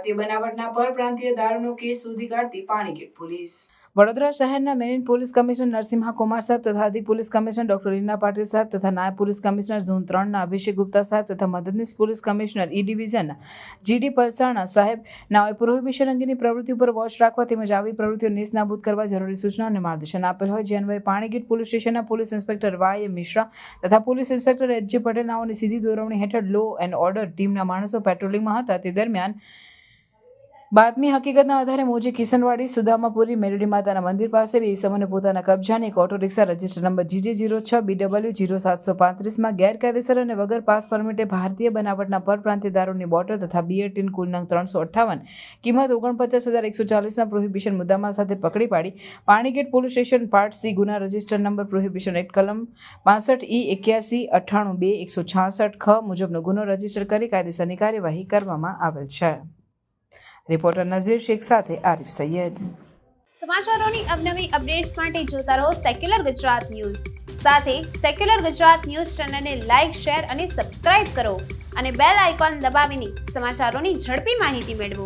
ભારતીય બનાવટના પરપ્રાંતીય દારૂનો કેસ શોધી કાઢતી પાણીગેટ પોલીસ। વડોદરા શહેરના મેરીન પોલીસ કમિશનર નરસિંહા કુમાર સાહેબ તથા અધિક police commissioner doctor Reena Patil સાહેબ તથા નાયબ પોલીસ કમિશનર ઝોન 3ના અભિષેક ગુપ્તા સાહેબ તથા મદદનીશ police commissioner E division G D Palsana સાહેબ નાઓએ પ્રોહિબિશન અંગેની પ્રવૃત્તિ ઉપર વોચ રાખવા તેમજ આવી પ્રવૃત્તિઓ નેસ્તનાબૂદ કરવા જરૂરી સૂચના અને માર્ગદર્શન આપેલ હોય, જે અન્વયે પાણીગેટ પોલીસ સ્ટેશનના પોલીસ ઇન્સ્પેક્ટર વાય મિશ્રા તથા પોલીસ ઇન્સ્પેક્ટર એચ જે પટેલ નાઓની સીધી દોરવણી હેઠળ લો એન્ડ ઓર્ડર ટીમના માણસો પેટ્રોલિંગમાં હતા। તે દરમિયાન બાતમી હકીકતના આધારે મોજી કિશનવાડી સુદામાપુરી મેરડી માતાના મંદિર પાસે બે ઇસમોને પોતાના કબજાની એક ઓટો રિક્ષા રજિસ્ટર નંબર GJ06BW0735માં ગેરકાયદેસર અને વગર પાસ પરમિટે ભારતીય બનાવટના પરપ્રાંતીય દારૂની બોટલ તથા બિયર ટીન કુલ નંગ 358 કિંમત 49,140ના પ્રોહિબિશન મુદ્દામાલ સાથે પકડી પાડી Panigate police station part C ગુના રજિસ્ટર નંબર પ્રોહિબિશન એક્ટ કલમ 65E81 98 166 ખ મુજબનો ગુનો રજીસ્ટર કરી કાયદેસરની કાર્યવાહી કરવામાં આવેલ છે। રિપોર્ટર નઝીર શેખ સાથે આરિફ સૈયદ। સમાચારોની અવનવી અપડેટ્સ માટે જોતા રહો સેક્યુલર ગુજરાત ન્યૂઝ। સાથે સેક્યુલર ગુજરાત ન્યૂઝ ચેનલને લાઇક, શેર અને સબસ્ક્રાઇબ કરો અને બેલ આઇકોન દબાવીને સમાચારોની ઝડપી માહિતી મેળવો।